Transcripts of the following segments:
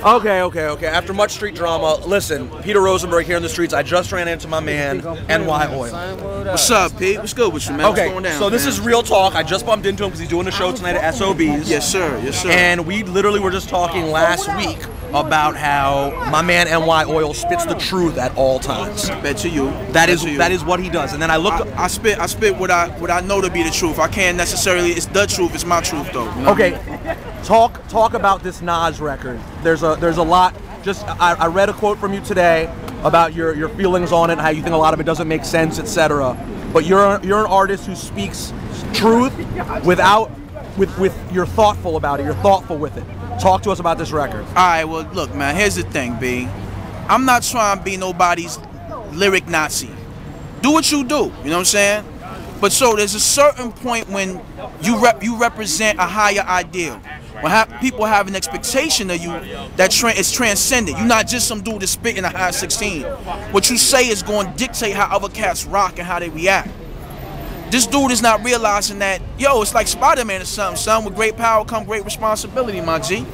Okay. After much street drama, listen, Peter Rosenberg here in the streets. I just ran into my man, NY Oil. What's up, Pete? What's good with you, man? Okay, What's going down, so this man? is real talk. I just bumped into him because he's doing a show tonight at SOB's. Yes, sir. Yes, sir. And we literally were just talking last week about how my man NY Oil spits the truth at all times. Bet to you. That is what he does. And then I look. I spit what I know to be the truth. I can't necessarily. It's the truth. It's my truth, though. You know? Okay, talk about this Nas record. There's a lot. Just I read a quote from you today about your feelings on it, how you think a lot of it doesn't make sense, etc. But you're an artist who speaks truth with you're thoughtful about it. You're thoughtful with it. Talk to us about this record. All right. Well, look, man. Here's the thing, B. I'm not trying to be nobody's lyric Nazi. Do what you do. You know what I'm saying? But so there's a certain point when you represent a higher ideal. When people have an expectation of you that is transcendent. You're not just some dude that's spitting a high 16. What you say is going to dictate how other cats rock and how they react. This dude is not realizing that, yo, it's like Spider-Man or something. Son, with great power come great responsibility, my G.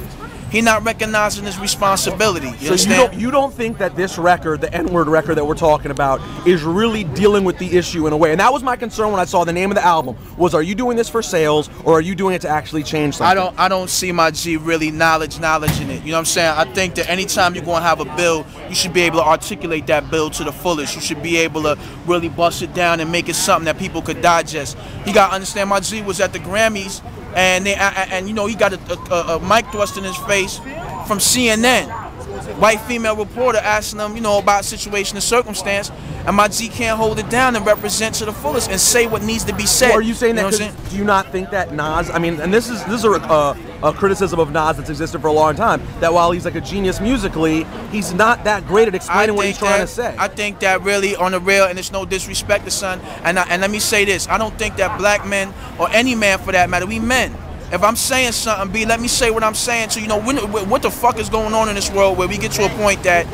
He not recognizing his responsibility. You understand? You don't think that this record, the N-word record that we're talking about, is really dealing with the issue in a way? And that was my concern when I saw the name of the album. Was, are you doing this for sales, or are you doing it to actually change something? I don't see my G really knowledge in it. You know what I'm saying? I think that anytime you're going to have a bill, you should be able to articulate that bill to the fullest. You should be able to really bust it down and make it something that people could digest. You got to understand, my G was at the Grammys. And you know, he got a mic thrust in his face from CNN. White female reporter asking him, you know, about situation and circumstance, and my G can't hold it down and represent to the fullest and say what needs to be said. Well, are you saying that? Do you not think that Nas? I mean, and this is a criticism of Nas that's existed for a long time. That while he's like a genius musically, he's not that great at explaining what he's trying to say. I think that really on the real, and it's no disrespect to son. And let me say this: I don't think that black men or any man for that matter, we men. If I'm saying something, B, let me say what I'm saying to you. Know what the fuck is going on in this world where we get to a point that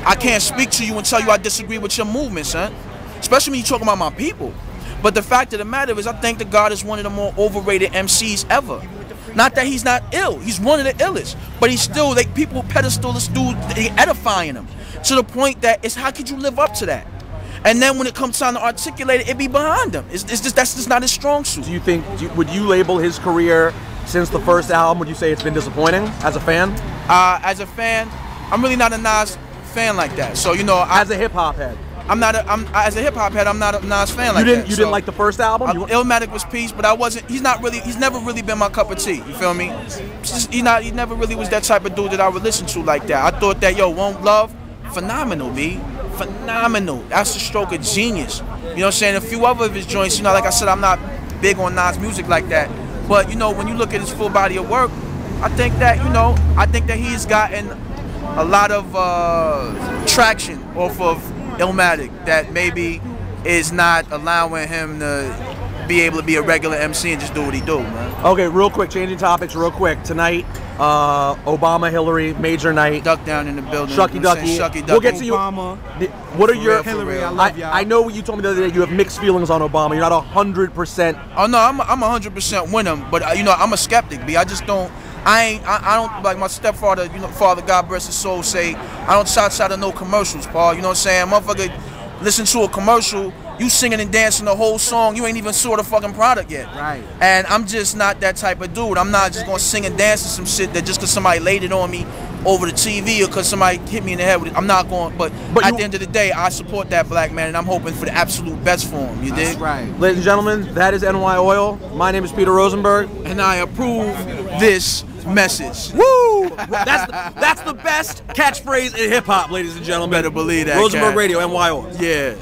I can't speak to you and tell you I disagree with your movement, son. Especially when you're talking about my people. But the fact of the matter is, I think that God is one of the more overrated MCs ever. Not that he's not ill, he's one of the illest. But he's still, people pedestal this dude, they edifying him to the point that it's how could you live up to that? And then when it comes time to articulate it, it be behind him. It's just that's just not his strong suit. Do you think? Would you label his career since the first album? Would you say it's been disappointing as a fan? As a fan, I'm really not a Nas fan like that. So you know, as a hip hop head, as a hip hop head, I'm not a Nas fan like that. You didn't like the first album? Illmatic was peace, but I wasn't. He's never really been my cup of tea. You feel me? He never really was that type of dude that I would listen to like that. I thought that Won't Love, phenomenal, B. Phenomenal. That's the stroke of genius. You know what I'm saying? A few other of his joints, you know, like I said, I'm not big on Nas music like that. But, you know, when you look at his full body of work, I think that, he's gotten a lot of traction off of Illmatic that maybe is not allowing him to be able to be a regular MC and just do what he do, man. Okay, real quick, changing topics real quick. Tonight, Obama, Hillary, major night. Duck down in the building. Shucky Ducky. We'll get to you. Obama. What are your... Hillary, I love y'all. I know you told me the other day you have mixed feelings on Obama. You're not 100%. Oh, no, I'm 100% with him. But, you know, I'm a skeptic, B. I just don't... I don't, like my stepfather, you know, Father God bless his soul, say, I don't shout out of no commercials, Paul. You know what I'm saying? Motherfucker, listen to a commercial, you singing and dancing the whole song, you ain't even saw the fucking product yet. Right. And I'm just not that type of dude. I'm not just gonna sing and dance to some shit that just cause somebody laid it on me over the TV or cause somebody hit me in the head with it. I'm not going, but at the end of the day, I support that black man and I'm hoping for the absolute best for him. You dig? That's right. Ladies and gentlemen, that is NY Oil. My name is Peter Rosenberg. And I approve this message. Woo! That's the best catchphrase in hip hop, ladies and gentlemen. Better believe that. Rosenberg Radio, NY Oil. Yeah.